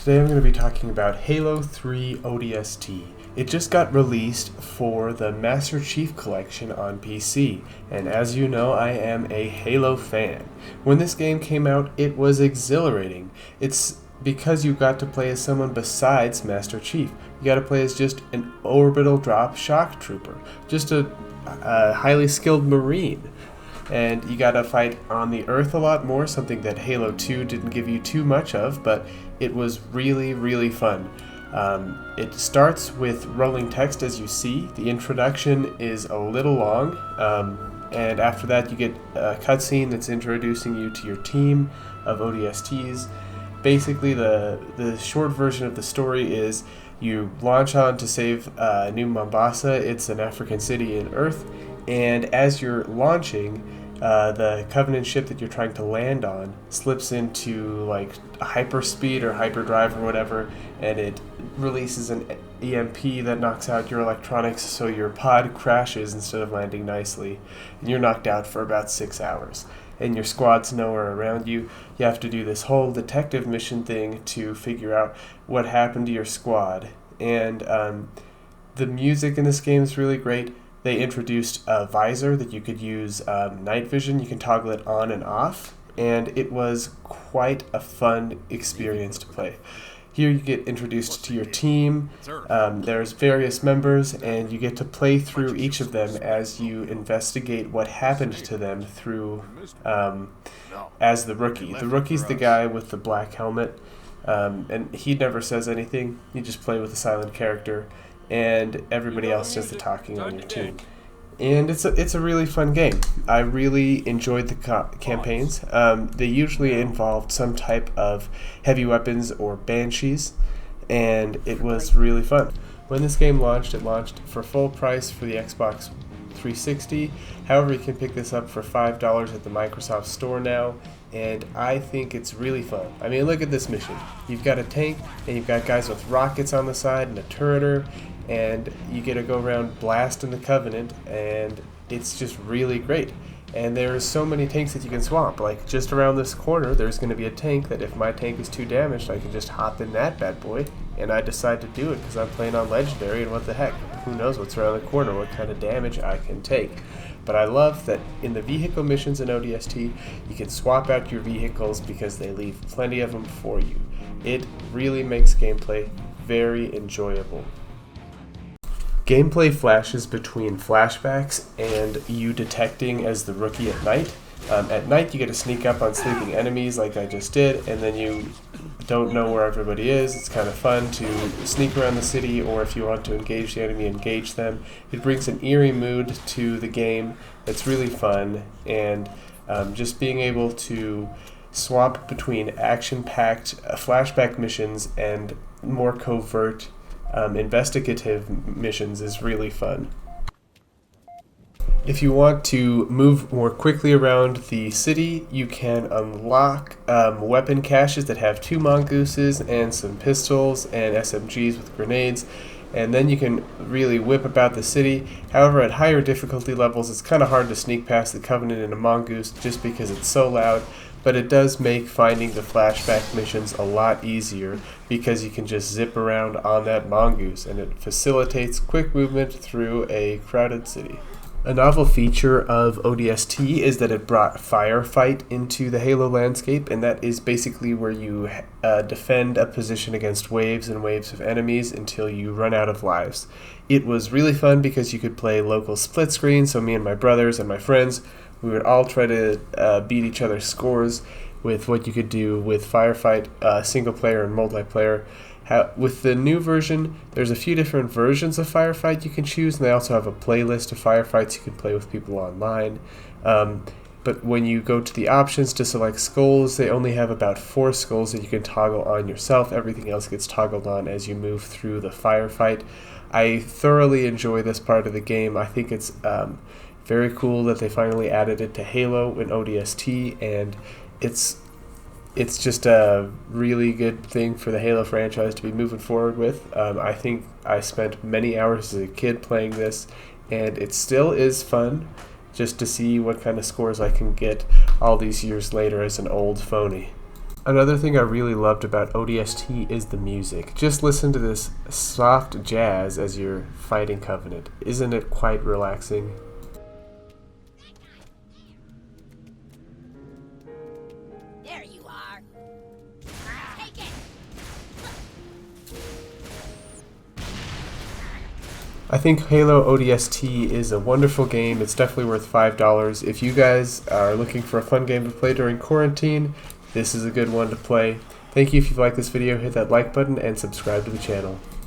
Today I'm going to be talking about Halo 3 ODST. It just got released for the Master Chief Collection on PC, and as you know, I am a Halo fan. When this game came out, it was exhilarating. It's because you got to play as someone besides Master Chief. You got to play as just an orbital drop shock trooper, just a highly skilled Marine. And you gotta fight on the Earth a lot more, something that Halo 2 didn't give you too much of, but it was really fun. It starts with rolling text as you see. The introduction is a little long, and after that you get a cutscene that's introducing you to your team of ODSTs. Basically, the short version of the story is you launch on to save New Mombasa. It's an African city in Earth, and as you're launching, the Covenant ship that you're trying to land on slips into like hyperspeed or hyperdrive or whatever, and it releases an EMP that knocks out your electronics, so your pod crashes instead of landing nicely, and you're knocked out for about 6 hours. And your squad's nowhere around you. You have to do this whole detective mission thing to figure out what happened to your squad. And the music in this game is really great. They introduced a visor that you could use night vision. You can toggle it on and off, and it was quite a fun experience to play. Here you get introduced to your team. There's various members, and you get to play through each of them as you investigate what happened to them through as the rookie. The rookie's the guy with the black helmet, and he never says anything. You just play with a silent character, and everybody else does the talking on your team. And it's a really fun game. I really enjoyed the campaigns. They usually involved some type of heavy weapons or banshees, and it was really fun. When this game launched, it launched for full price for the Xbox 360. However, you can pick this up for $5 at the Microsoft Store now, and I think it's really fun. I mean, look at this mission. You've got a tank, and you've got guys with rockets on the side and a turreter, and you get to go around blasting the Covenant, and it's just really great. And there's so many tanks that you can swap. Like, just around this corner, there's going to be a tank that if my tank is too damaged, I can just hop in that bad boy, and I decide to do it because I'm playing on Legendary, and what the heck, who knows what's around the corner, what kind of damage I can take. But I love that in the vehicle missions in ODST, you can swap out your vehicles because they leave plenty of them for you. It really makes gameplay very enjoyable. Gameplay flashes between flashbacks and you detecting as the rookie at night. At night you get to sneak up on sleeping enemies like I just did, and then you don't know where everybody is. It's kind of fun to sneak around the city, or if you want to engage the enemy, engage them. It brings an eerie mood to the game that's really fun, and just being able to swap between action-packed flashback missions and more covert investigative missions is really fun. If you want to move more quickly around the city, you can unlock weapon caches that have 2 mongooses and some pistols and SMGs with grenades, and then you can really whip about the city. However, at higher difficulty levels, it's kind of hard to sneak past the Covenant in a mongoose just because it's so loud, but it does make finding the flashback missions a lot easier because you can just zip around on that mongoose, and it facilitates quick movement through a crowded city. A novel feature of ODST is that it brought Firefight into the Halo landscape, and that is basically where you defend a position against waves and waves of enemies until you run out of lives. It was really fun because you could play local split screen, so me and my brothers and my friends, we would all try to beat each other's scores with what you could do with Firefight, single player and multiplayer. With the new version, there's a few different versions of Firefight you can choose, and they also have a playlist of firefights you can play with people online. But when you go to the options to select skulls, they only have about 4 skulls that you can toggle on yourself. Everything else gets toggled on as you move through the firefight. I thoroughly enjoy this part of the game. I think it's very cool that they finally added it to Halo in ODST, and it's just a really good thing for the Halo franchise to be moving forward with. I think I spent many hours as a kid playing this, and it still is fun just to see what kind of scores I can get all these years later as an old phony. Another thing I really loved about ODST is the music. Just listen to this soft jazz as you're fighting Covenant. Isn't it quite relaxing? There you are. Take it. I think Halo ODST is a wonderful game. It's definitely worth $5. If you guys are looking for a fun game to play during quarantine, this is a good one to play. Thank you. If you like this video, hit that like button and subscribe to the channel.